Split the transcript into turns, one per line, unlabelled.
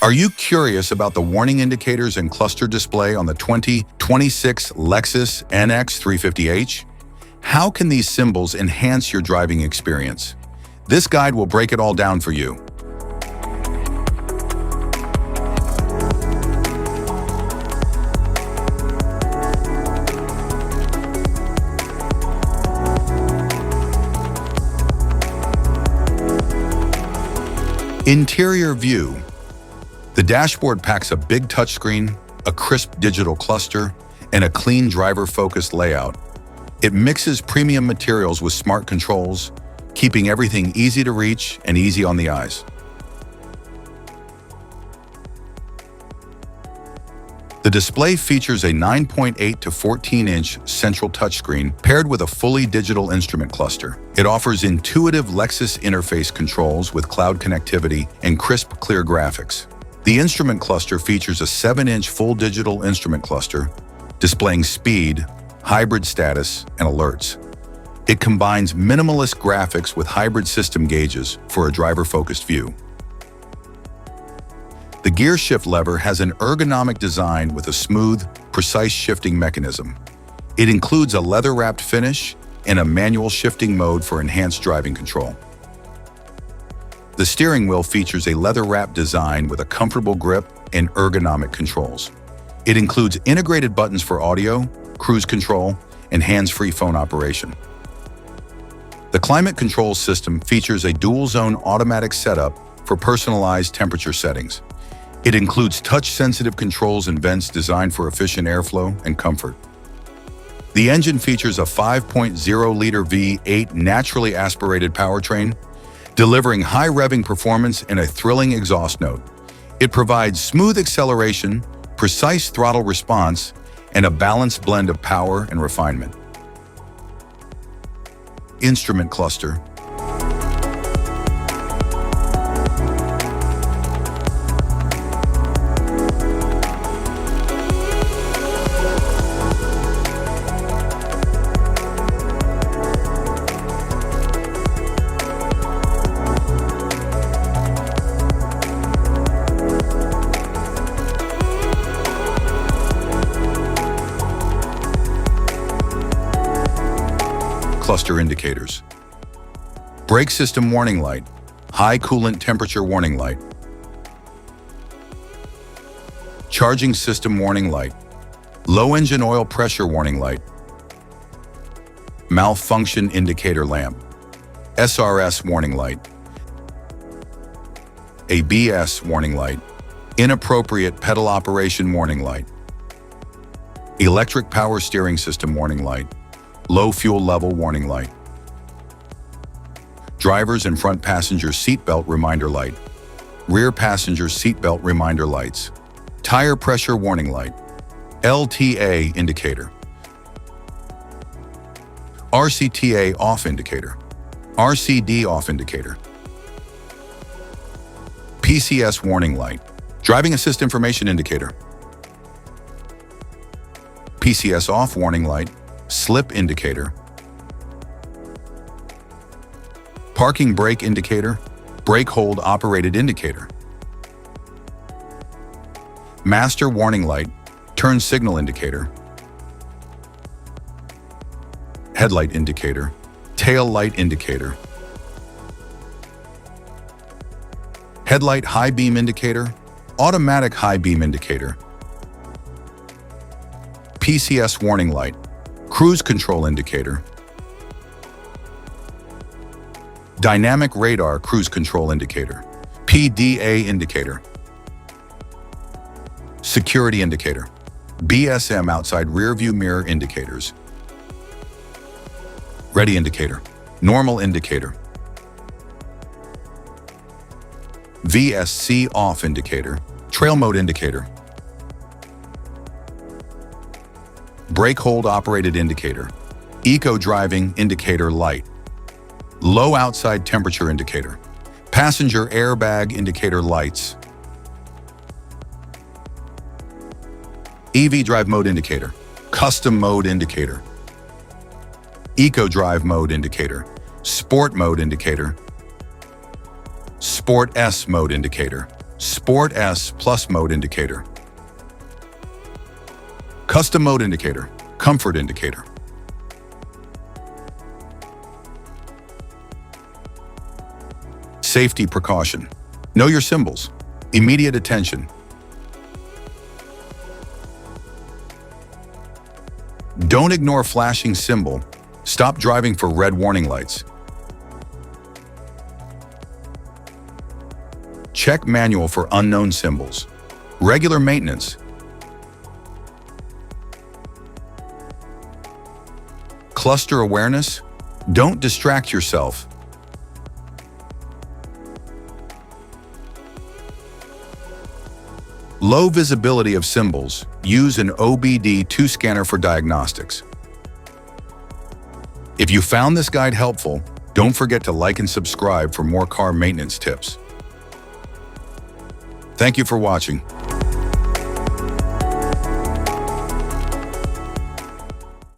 Are you curious about the warning indicators and cluster display on the 2026 Lexus NX 350h? How can these symbols enhance your driving experience? This guide will break it all down for you. Interior view. The dashboard packs a big touchscreen, a crisp digital cluster, and a clean driver-focused layout. It mixes premium materials with smart controls, keeping everything easy to reach and easy on the eyes. The display features a 9.8 to 14-inch central touchscreen paired with a fully digital instrument cluster. It offers intuitive Lexus interface controls with cloud connectivity and crisp, clear graphics. The instrument cluster features a 7-inch full digital instrument cluster, displaying speed, hybrid status, and alerts. It combines minimalist graphics with hybrid system gauges for a driver-focused view. The gear shift lever has an ergonomic design with a smooth, precise shifting mechanism. It includes a leather-wrapped finish and a manual shifting mode for enhanced driving control. The steering wheel features a leather-wrapped design with a comfortable grip and ergonomic controls. It includes integrated buttons for audio, cruise control, and hands-free phone operation. The climate control system features a dual-zone automatic setup for personalized temperature settings. It includes touch-sensitive controls and vents designed for efficient airflow and comfort. The engine features a 5.0-liter V8 naturally aspirated powertrain, delivering high revving performance and a thrilling exhaust note. It provides smooth acceleration, precise throttle response, and a balanced blend of power and refinement. Instrument cluster. Cluster indicators. Brake system warning light, high coolant temperature warning light. Charging system warning light, low engine oil pressure warning light. Malfunction indicator lamp, SRS warning light. ABS warning light, inappropriate pedal operation warning light. Electric power steering system warning light, low fuel level warning light. Driver's and front passenger seatbelt reminder light. Rear passenger seatbelt reminder lights. Tire pressure warning light. LTA indicator. RCTA off indicator. RCD off indicator. PCS warning light. Driving assist information indicator. PCS off warning light. Slip indicator. Parking brake indicator. Brake hold operated indicator. Master warning light. Turn signal indicator. Headlight indicator. Tail light indicator. Headlight high beam indicator. Automatic high beam indicator. PCS warning light. Cruise control indicator. Dynamic radar cruise control indicator. PDA indicator. Security indicator. BSM outside rear view mirror indicators. Ready indicator. Normal indicator. VSC off indicator. Trail mode indicator. Brake hold operated indicator. Eco driving indicator light. Low outside temperature indicator. Passenger airbag indicator lights. EV drive mode indicator. Custom mode indicator. Eco drive mode indicator. Sport mode indicator. Sport S mode indicator. Sport S Plus Mode Indicator. Custom Mode Indicator. Comfort Indicator. Safety Precaution. Know your symbols. Immediate attention. Don't ignore flashing symbol. Stop driving for red warning lights. Check manual for unknown symbols. Regular maintenance. Cluster awareness. Don't distract yourself. Low visibility of symbols. Use an OBD2 scanner for diagnostics. If you found this guide helpful, don't forget to like and subscribe for more car maintenance tips. Thank you for watching.